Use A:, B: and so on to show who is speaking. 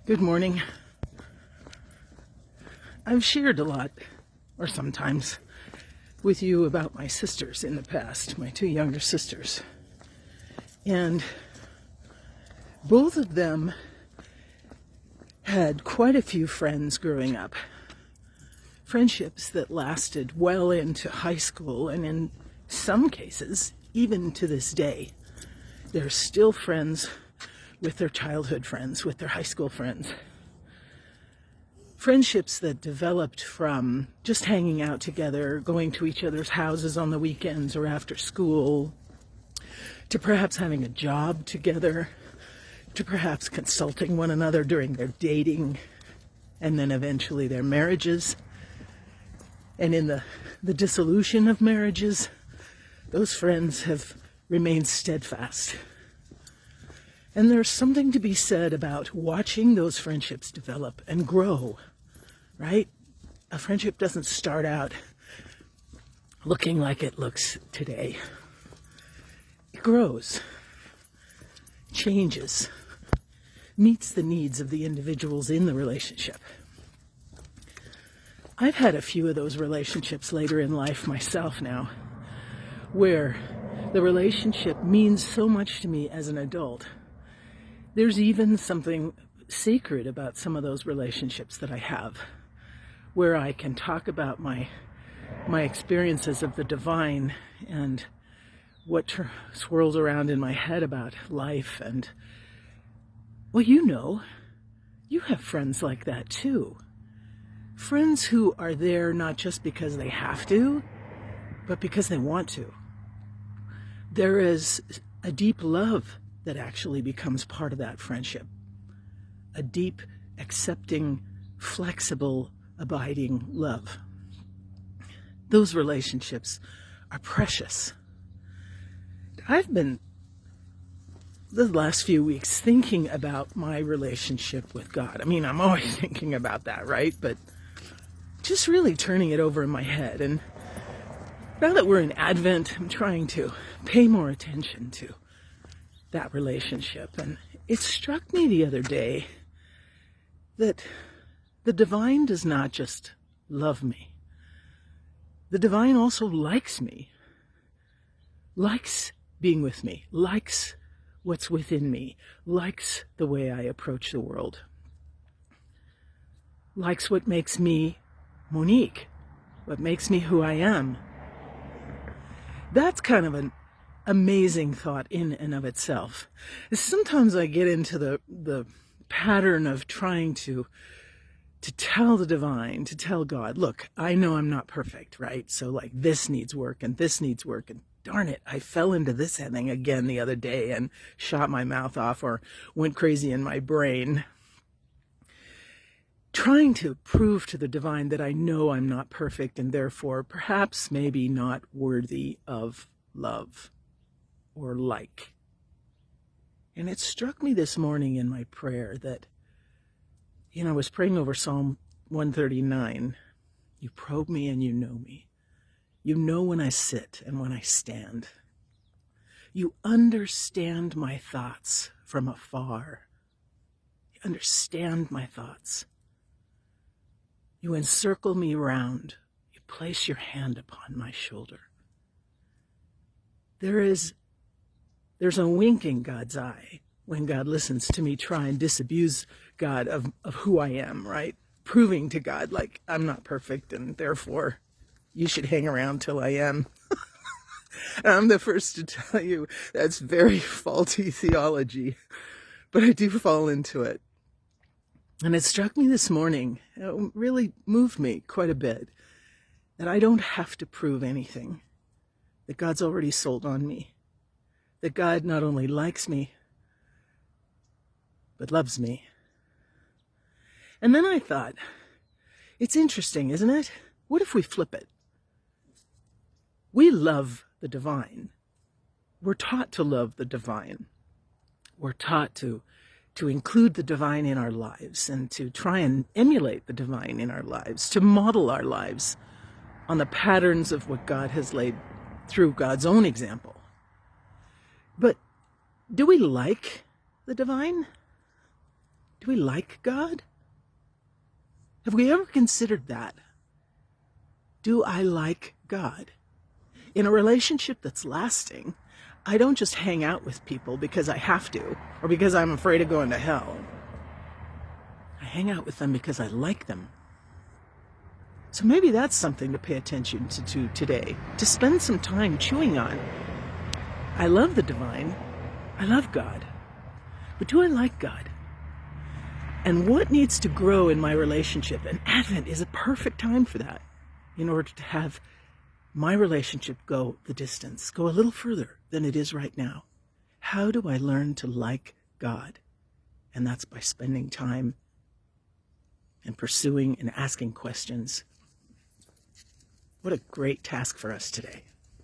A: Good morning. I've shared a lot, or sometimes, with you about my sisters in the past, my two younger sisters. And both of them had quite a few friends growing up. Friendships that lasted well into high school, and in some cases, even to this day. They're still friends with their childhood friends, with their high school friends. Friendships that developed from just hanging out together, going to each other's houses on the weekends or after school, to perhaps having a job together, to perhaps consulting one another during their dating, and then eventually their marriages. And in the dissolution of marriages, those friends have remained steadfast. And there's something to be said about watching those friendships develop and grow, right? A friendship doesn't start out looking like it looks today. It grows, changes, meets the needs of the individuals in the relationship. I've had a few of those relationships later in life myself now, where the relationship means so much to me as an adult. There's even something sacred about some of those relationships that I have, where I can talk about my experiences of the divine and what swirls around in my head about life. And, well, you have friends like that too. Friends who are there not just because they have to, but because they want to. There is a deep love that actually becomes part of that friendship. A deep, accepting, flexible, abiding love. Those relationships are precious. I've been, the last few weeks, thinking about my relationship with God. I mean, I'm always thinking about that, right? But just really turning it over in my head. And now that we're in Advent, I'm trying to pay more attention to that relationship. And it struck me the other day that the divine does not just love me. The divine also likes me, likes being with me, likes what's within me, likes the way I approach the world, likes what makes me Monique, what makes me who I am. That's kind of an amazing thought in and of itself. Sometimes I get into the pattern of trying to tell the divine, to tell God, look, I know I'm not perfect, right? So like this needs work and this needs work, and darn it, I fell into this thing again the other day and shot my mouth off or went crazy in my brain. Trying to prove to the divine that I know I'm not perfect and therefore perhaps maybe not worthy of love or like. And it struck me this morning in my prayer that, I was praying over Psalm 139. You probe me and you know me. You know when I sit and when I stand. You understand my thoughts from afar. You understand my thoughts. You encircle me round. You place your hand upon my shoulder. There's a wink in God's eye when God listens to me try and disabuse God of who I am, right? Proving to God, like, I'm not perfect and therefore you should hang around till I am. I'm the first to tell you that's very faulty theology, but I do fall into it. And it struck me this morning, it really moved me quite a bit, that I don't have to prove anything, that God's already sold on me, that God not only likes me, but loves me. And then I thought, it's interesting, isn't it? What if we flip it? We love the divine. We're taught to love the divine. We're taught to include the divine in our lives and to try and emulate the divine in our lives, to model our lives on the patterns of what God has laid through God's own example. But do we like the divine? Do we like God? Have we ever considered that? Do I like God? In a relationship that's lasting, I don't just hang out with people because I have to or because I'm afraid of going to hell. I hang out with them because I like them. So maybe that's something to pay attention to today, to spend some time chewing on. I love the divine. I love God. But do I like God? And what needs to grow in my relationship? And Advent is a perfect time for that, in order to have my relationship go the distance, go a little further than it is right now. How do I learn to like God? And that's by spending time and pursuing and asking questions. What a great task for us today.